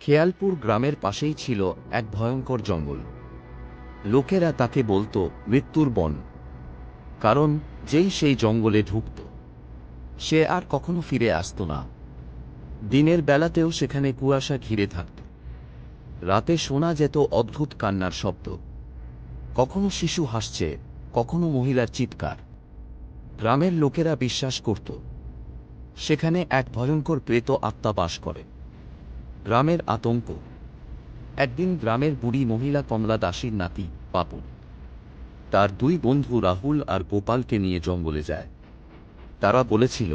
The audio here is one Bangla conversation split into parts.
খেয়ালপুর গ্রামের পাশেই ছিল এক ভয়ঙ্কর জঙ্গল। লোকেরা তাকে বলতো মৃত্যুর বন, কারণ যেই সেই জঙ্গলে ঢুকত সে আর কখনো ফিরে আসতো না। দিনের বেলাতেও সেখানে কুয়াশা ঘিরে থাকত। রাতে শোনা যেত অদ্ভুত কান্নার শব্দ, কখনো শিশু হাসছে, কখনো মহিলার চিৎকার। গ্রামের লোকেরা বিশ্বাস করত সেখানে এক ভয়ঙ্কর প্রেত আত্মা বাস করে। গ্রামের আতঙ্ক। একদিন গ্রামের বুড়ি মহিলা কমলা দাসীর নাতি পাপু তার দুই বন্ধু রাহুল আর গোপালকে নিয়ে জঙ্গলে যায়। তারা বলেছিল,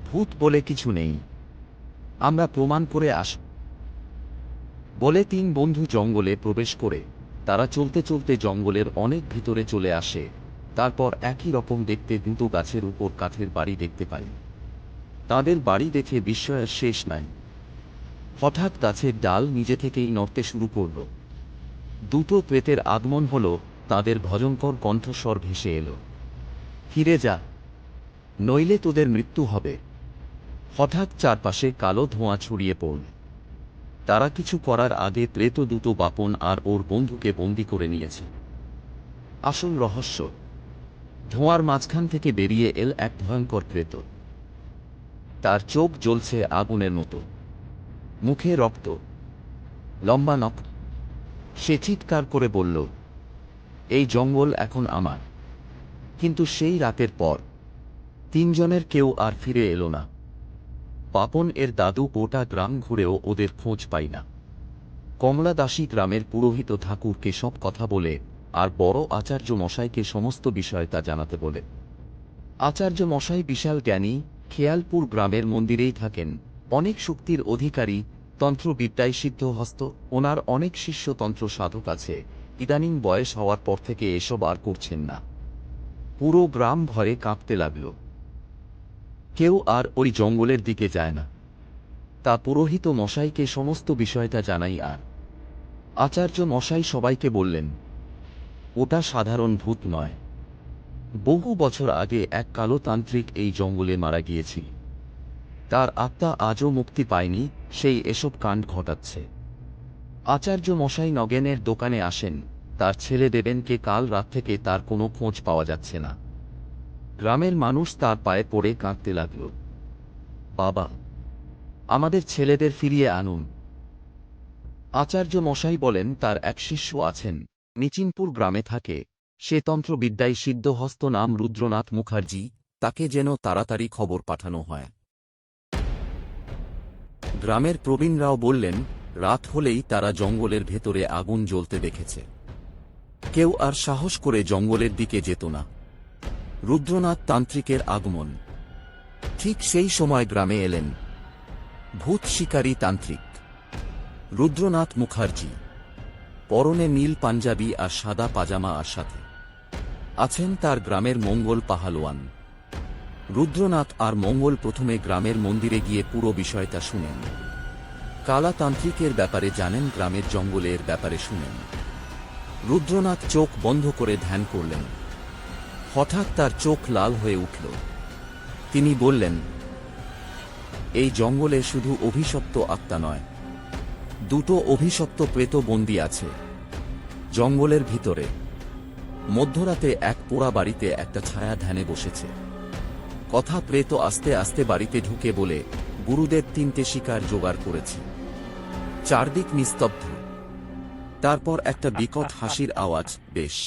ভূত বলে কিছু নেই, আমরা প্রমাণ করে আসব। বলে তিন বন্ধু জঙ্গলে প্রবেশ করে তারা চলতে চলতে জঙ্গলের অনেক ভিতরে চলে আসে। তারপর একই রকম দেখতে দুটো গাছের উপর কাঠের বাড়ি দেখতে পায়। তাদের বাড়ি দেখে বিস্ময়ের শেষ নাই। হঠাৎ গাছের ডাল নিজে থেকেই নড়তে শুরু করল। দুটো প্রেতের আগমন হল, তাদের ভয়ঙ্কর কণ্ঠস্বর ভেসে এলো, ফিরে যা, নইলে তোদের মৃত্যু হবে। হঠাৎ চারপাশে কালো ধোঁয়া ছড়িয়ে পড়ল। তারা কিছু করার আগে প্রেত দুটো বাপন আর ওর বন্ধুকে বন্দি করে নিয়েছে। আসল রহস্য, ধোঁয়ার মাঝখান থেকে বেরিয়ে এল এক ভয়ঙ্কর প্রেত। তার চোখ জ্বলছে আগুনের মতো, মুখে রক্ত, লম্বা নখ। সে চিৎকার করে বলল, এই জঙ্গল এখন আমার। কিন্তু সেই রাতের পর তিনজনের কেউ আর ফিরে এলো না। পাপন এর দাদু গোটা গ্রাম ঘুরেও ওদের খোঁজ পাই না। কমলা দাসী গ্রামের পুরোহিত ঠাকুরকে সব কথা বলে আর বড় আচার্য মশাইকে সমস্ত বিষয় তা জানাতে বলে। আচার্য মশাই বিশাল জ্ঞানী, খেয়ালপুর গ্রামের মন্দিরেই থাকেন, অনেক শক্তির অধিকারী, তন্ত্রবিদ্যায় সিদ্ধহস্ত। ওনার অনেক শিষ্য তন্ত্র সাধক আছে। ইদানিং বয়স হওয়ার পর থেকে এসব আর করছেন না। পুরো গ্রাম ভয়ে কাঁপতে লাগল। কেউ আর ওই জঙ্গলের দিকে যায় না। তা পুরোহিত মশাইকে সমস্ত বিষয়টা জানাই। আর আচার্য মশাই সবাইকে বললেন, ওটা সাধারণ ভূত নয়। বহু বছর আগে এক কালো তান্ত্রিক এই জঙ্গলে মারা গিয়েছিল। তার আত্মা আজও মুক্তি পায়নি, সেই এসব কাণ্ড ঘটাচ্ছে। আচার্য মশাই নগেনের দোকানে আসেন। তার ছেলে দেবেনকে কাল রাত থেকে তার কোনো খোঁজ পাওয়া যাচ্ছে না। গ্রামের মানুষ তার পায়ে পড়ে কাঁদতে লাগল, বাবা, আমাদের ছেলেদের ফিরিয়ে আনুন। আচার্য মশাই বলেন, তার এক শিষ্য আছেন, নিচিনপুর গ্রামে থাকে। সে তন্ত্রবিদ্যায় সিদ্ধহস্ত, নাম রুদ্রনাথ মুখার্জি। তাকে যেন তাড়াতাড়ি খবর পাঠানো হয়। গ্রামের প্রবীণরাও বললেন, রাত হলেই তারা জঙ্গলের ভেতরে আগুন জ্বলতে দেখেছে। কেউ আর সাহস করে জঙ্গলের দিকে যেত না। রুদ্রনাথ তান্ত্রিকের আগমন। ঠিক সেই সময় গ্রামে এলেন ভূত শিকারী তান্ত্রিক রুদ্রনাথ মুখার্জি। পরনে নীল পাঞ্জাবি আর সাদা পাজামা, আর সাথে আছেন তার গ্রামের মঙ্গল পাহালোয়ান। রুদ্রনাথ আর মঙ্গল প্রথমে গ্রামের মন্দিরে গিয়ে পুরো বিষয়টা শুনেন। কালা তান্ত্রিকের ব্যাপারে জানেন, গ্রামের জঙ্গলের ব্যাপারে শুনেন। রুদ্রনাথ চোখ বন্ধ করে ধ্যান করলেন। হঠাৎ তার চোখ লাল হয়ে উঠল। তিনি বললেন, এই জঙ্গলে শুধু অভিশপ্ত আত্মা নয়, দুটো অভিশপ্ত প্রেত বন্দী আছে জঙ্গলের ভিতরে। মধ্যরাতে এক পোড়া বাড়িতে একটা ছায়া ধ্যানে বসেছে। কথা, প্রেত আস্তে আস্তে বাড়িতে ঢুকে বলে, গুরুদেব তিনটে শিকার জোগাড় করেছে। চারদিক নিস্তব্ধ। তারপর একটা বিকট হাসির আওয়াজ, বেশ,